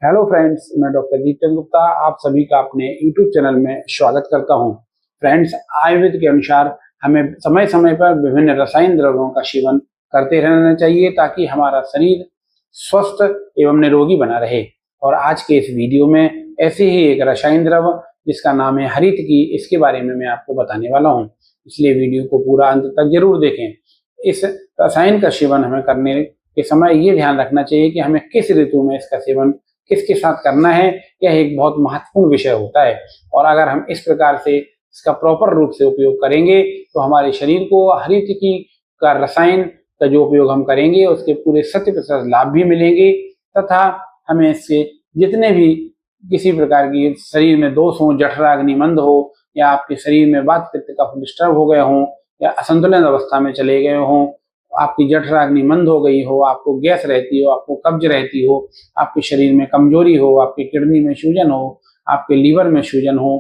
Hello friends, मैं doctor Deepchand Gupta आप सभी का अपने यूट्यूब चैनल में स्वागत करता हूं। फ्रेंड्स, आयुर्वेद के अनुसार हमें समय समय पर विभिन्न रसायन द्रव्यों का सेवन करते रहना चाहिए ताकि हमारा शरीर स्वस्थ एवं निरोगी बना रहे। और आज के इस वीडियो में ऐसे ही एक रसायन द्रव्य जिसका नाम है हरितकी, इसके बारे में मैं आपको बताने वाला हूँ, इसलिए वीडियो को पूरा अंत तक जरूर देखें। इस रसायन का सेवन हमें करने के समय ये ध्यान रखना चाहिए कि हमें किस ऋतु में इसका सेवन किसके साथ करना है, यह एक बहुत महत्वपूर्ण विषय होता है। और अगर हम इस प्रकार से इसका प्रॉपर रूप से उपयोग करेंगे तो हमारे शरीर को हरितकी का रसायन का जो उपयोग हम करेंगे उसके पूरे 100% लाभ भी मिलेंगे तथा हमें इससे जितने भी किसी प्रकार की शरीर में दोष हो, जठराग्नि मंद हो, या आपके शरीर में वात पित्त का डिस्टर्ब हो गए हों, या असंतुलित अवस्था में चले गए हों, आपकी जठराग्नि मंद हो गई हो, आपको गैस रहती हो, आपको कब्ज रहती हो, आपके शरीर में कमजोरी हो, आपकी किडनी में सूजन हो, आपके लीवर में सूजन हो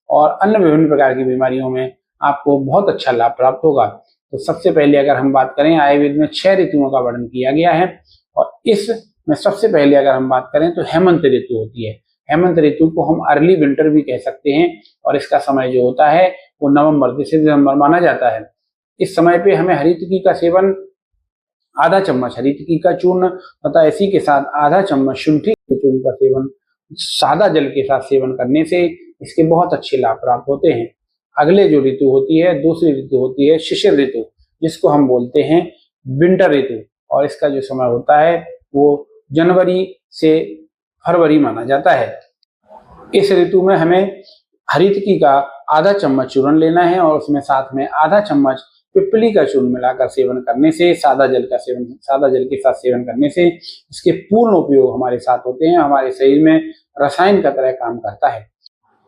और अन्य विभिन्न प्रकार की बीमारियों में आपको बहुत अच्छा लाभ प्राप्त होगा। तो सबसे पहले अगर हम बात करें, आयुर्वेद में 6 ऋतुओं का वर्णन किया गया है और इसमें सबसे पहले अगर हम बात करें तो हेमंत ऋतु होती है। हेमंत ऋतु को हम अर्ली विंटर भी कह सकते हैं और इसका समय जो होता है वो नवंबर से दिसंबर माना जाता है। इस समय पे हमें हरितकी का सेवन आधा चम्मच हरितकी का चूर्ण तथा इसी के साथ आधा चम्मच शुंठी के चूर्ण का सेवन सादा जल के साथ सेवन करने से इसके बहुत अच्छे लाभ प्राप्त होते हैं। अगले जो ऋतु होती है, दूसरी ऋतु होती है शिशिर ऋतु, जिसको हम बोलते हैं विंटर ऋतु, और इसका जो समय होता है वो जनवरी से फरवरी माना जाता है। इस ऋतु में हमें हरितकी का आधा चम्मच चूर्ण लेना है और उसमें साथ में आधा चम्मच पिपली का चूर्ण मिलाकर सेवन करने से, सादा जल के साथ सेवन करने से इसके पूर्ण उपयोग हमारे साथ होते हैं, हमारे शरीर में रसायन का तरह काम करता है।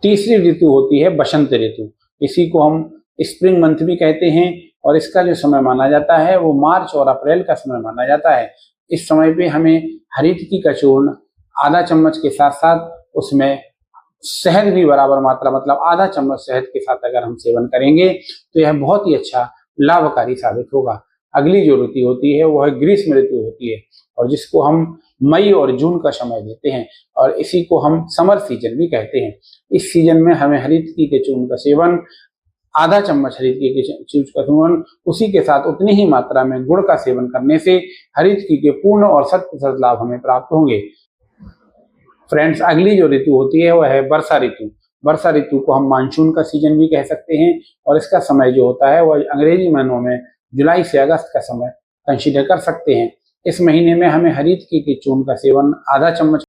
तीसरी ऋतु होती है बसंत ऋतु, इसी को हम स्प्रिंग मंथ भी कहते हैं और इसका जो समय माना जाता है वो मार्च और अप्रैल का समय माना जाता है। इस समय पे हमें हरितकी का चूर्ण आधा चम्मच के साथ साथ उसमें शहद भी बराबर मात्रा, मतलब आधा चम्मच शहद के साथ अगर हम सेवन करेंगे तो यह बहुत ही अच्छा लाभकारी साबित होगा। अगली जो ऋतु होती है वह ग्रीष्म ऋतु होती है और जिसको हम मई और जून का समय देते हैं और इसी को हम समर सीजन भी कहते हैं। इस सीजन में हमें हरितकी के चूर्ण का सेवन, आधा चम्मच हरितकी के चूर्ण का सेवन, उसी के साथ उतनी ही मात्रा में गुड़ का सेवन करने से हरितकी के पूर्ण और 100% लाभ हमें प्राप्त होंगे। फ्रेंड्स, अगली जो ऋतु होती है वह है वर्षा ऋतु। वर्षा ऋतु को हम मानसून का सीजन भी कह सकते हैं और इसका समय जो होता है वह अंग्रेजी महीनों में जुलाई से अगस्त का समय कंसीडर कर सकते हैं। इस महीने में हमें हरितकी के चूर्ण का सेवन आधा चम्मच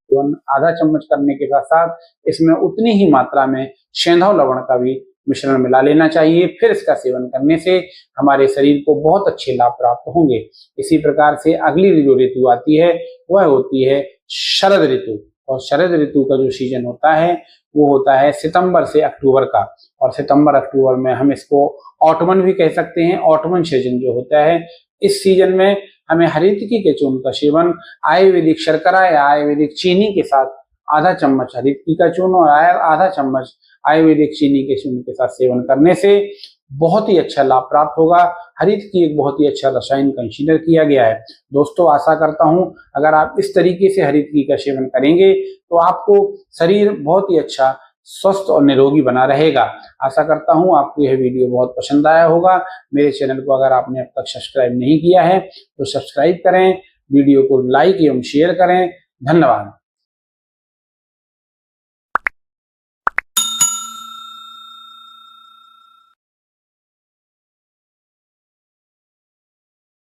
करने के साथ साथ इसमें उतनी ही मात्रा में सेंधव लवण का भी मिश्रण मिला लेना चाहिए। फिर इसका सेवन करने से हमारे शरीर को बहुत अच्छे लाभ प्राप्त होंगे। इसी प्रकार से अगली जो ऋतु आती है वह होती है शरद ऋतु, और शरद ऋतु का जो सीजन होता है वो होता है सितंबर से अक्टूबर का, और सितंबर अक्टूबर में हम इसको ऑटमन भी कह सकते हैं। ऑटमन सीजन जो होता है, इस सीजन में हमें हरितकी के चूर्ण का सेवन आयुर्वेदिक शर्करा या आयुर्वेदिक चीनी के साथ आधा चम्मच हरितकी का चूर्ण और आधा चम्मच आयुर्वेदिक चीनी के चूर्ण के साथ सेवन करने से बहुत ही अच्छा लाभ प्राप्त होगा। हरितकी एक बहुत ही अच्छा रसायन कंसीडर किया गया है। दोस्तों, आशा करता हूं अगर आप इस तरीके से हरितकी का सेवन करेंगे तो आपको शरीर बहुत ही अच्छा स्वस्थ और निरोगी बना रहेगा। आशा करता हूं आपको यह वीडियो बहुत पसंद आया होगा। मेरे चैनल को अगर आपने अब तक सब्सक्राइब नहीं किया है तो सब्सक्राइब करें, वीडियो को लाइक एवं शेयर करें। धन्यवाद।